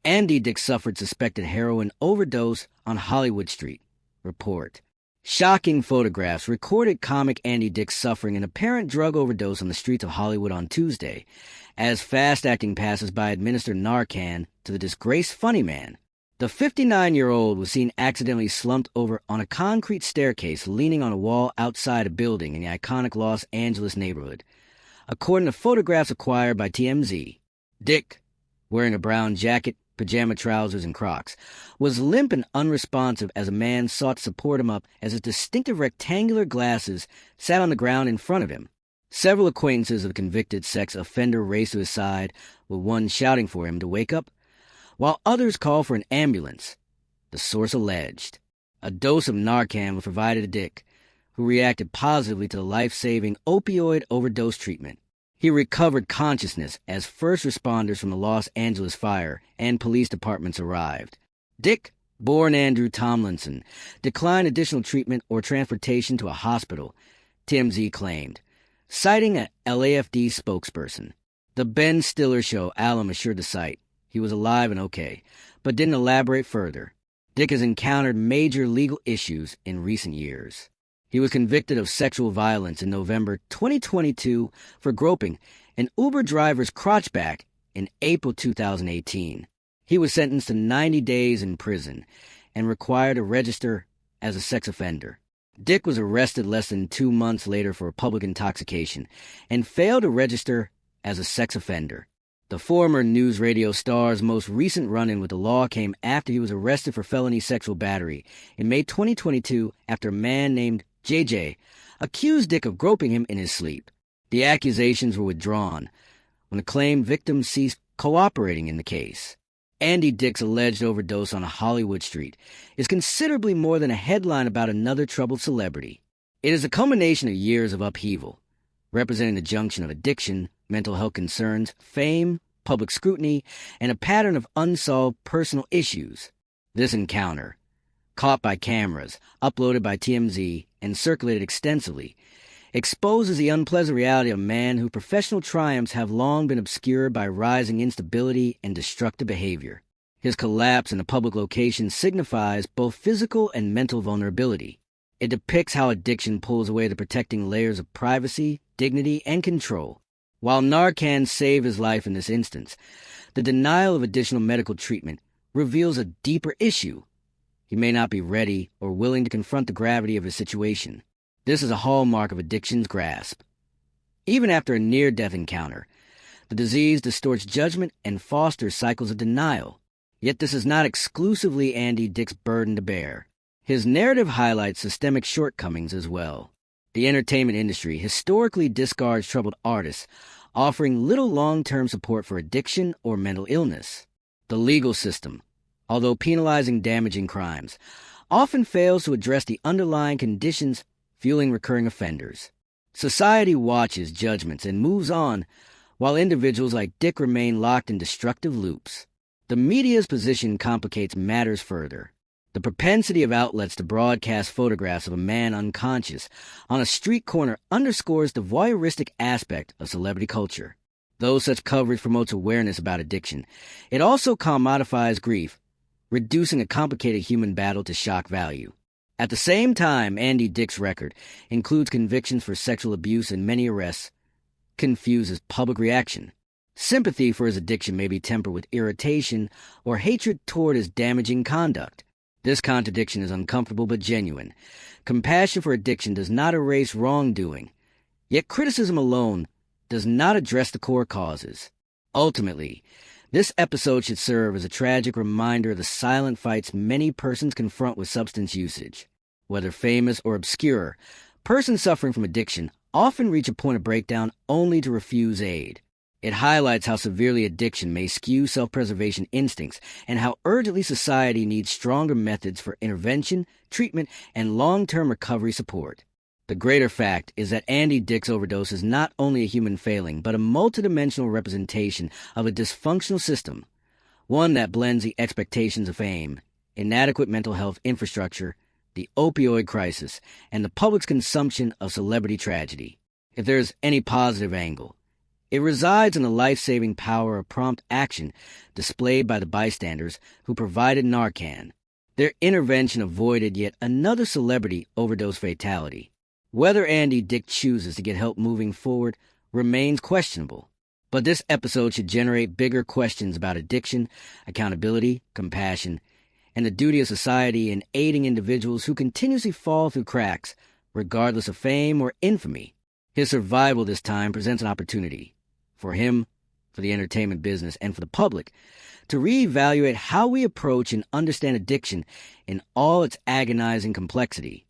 Andy Dick suffered suspected heroin overdose on Hollywood Street. Report. Shocking photographs recorded comic Andy Dick suffering an apparent drug overdose on the streets of Hollywood on Tuesday, as fast-acting passers-by administered Narcan to the disgraced funny man. The 59-year-old was seen accidentally slumped over on a concrete staircase leaning on a wall outside a building in the iconic Los Angeles neighborhood. According to photographs acquired by TMZ, Dick, wearing a brown jacket, pajama trousers, and Crocs, was limp and unresponsive as a man sought to support him up as his distinctive rectangular glasses sat on the ground in front of him. Several acquaintances of the convicted sex offender raced to his side, with one shouting for him to wake up, while others called for an ambulance. The source alleged. A dose of Narcan was provided to Dick, who reacted positively to the life-saving opioid overdose treatment. He recovered consciousness as first responders from the Los Angeles fire and police departments arrived. Dick, born Andrew Tomlinson, declined additional treatment or transportation to a hospital, TMZ claimed, citing an LAFD spokesperson. The Ben Stiller show alum assured the site he was alive and okay, but didn't elaborate further. Dick has encountered major legal issues in recent years. He was convicted of sexual violence in November 2022 for groping an Uber driver's crotchback in April 2018. He was sentenced to 90 days in prison and required to register as a sex offender. Dick was arrested less than 2 months later for public intoxication and failed to register as a sex offender. The former news radio star's most recent run-in with the law came after he was arrested for felony sexual battery in May 2022 after a man named JJ accused Dick of groping him in his sleep. The accusations were withdrawn when the claimed victim ceased cooperating in the case. Andy Dick's alleged overdose on a Hollywood street is considerably more than a headline about another troubled celebrity. It is a culmination of years of upheaval, representing the junction of addiction, mental health concerns, fame, public scrutiny, and a pattern of unsolved personal issues. This encounter, caught by cameras, uploaded by TMZ, and circulated extensively, exposes the unpleasant reality of a man whose professional triumphs have long been obscured by rising instability and destructive behavior. His collapse in a public location signifies both physical and mental vulnerability. It depicts how addiction pulls away the protecting layers of privacy, dignity, and control. While Narcan saved his life in this instance, the denial of additional medical treatment reveals a deeper issue. He may not be ready or willing to confront the gravity of his situation. This is a hallmark of addiction's grasp. Even after a near-death encounter, the disease distorts judgment and fosters cycles of denial. Yet this is not exclusively Andy Dick's burden to bear. His narrative highlights systemic shortcomings as well. The entertainment industry historically discards troubled artists, offering little long-term support for addiction or mental illness. The legal system, although penalizing damaging crimes, often fails to address the underlying conditions fueling recurring offenders. Society watches judgments and moves on, while individuals like Dick remain locked in destructive loops. The media's position complicates matters further. The propensity of outlets to broadcast photographs of a man unconscious on a street corner underscores the voyeuristic aspect of celebrity culture. Though such coverage promotes awareness about addiction, it also commodifies grief, reducing a complicated human battle to shock value. At the same time, Andy Dick's record includes convictions for sexual abuse and many arrests, confuses public reaction. Sympathy for his addiction may be tempered with irritation or hatred toward his damaging conduct. This contradiction is uncomfortable but genuine. Compassion for addiction does not erase wrongdoing, yet criticism alone does not address the core causes. Ultimately, this episode should serve as a tragic reminder of the silent fights many persons confront with substance usage. Whether famous or obscure, persons suffering from addiction often reach a point of breakdown only to refuse aid. It highlights how severely addiction may skew self-preservation instincts and how urgently society needs stronger methods for intervention, treatment, and long-term recovery support. The greater fact is that Andy Dick's overdose is not only a human failing, but a multidimensional representation of a dysfunctional system, one that blends the expectations of fame, inadequate mental health infrastructure, the opioid crisis, and the public's consumption of celebrity tragedy. If there is any positive angle, It resides in the life-saving power of prompt action displayed by the bystanders who provided Narcan. Their intervention avoided yet another celebrity overdose fatality. Whether Andy Dick chooses to get help moving forward remains questionable. But this episode should generate bigger questions about addiction, accountability, compassion, and the duty of society in aiding individuals who continuously fall through cracks, regardless of fame or infamy. His survival this time presents an opportunity for him, for the entertainment business, and for the public to reevaluate how we approach and understand addiction in all its agonizing complexity.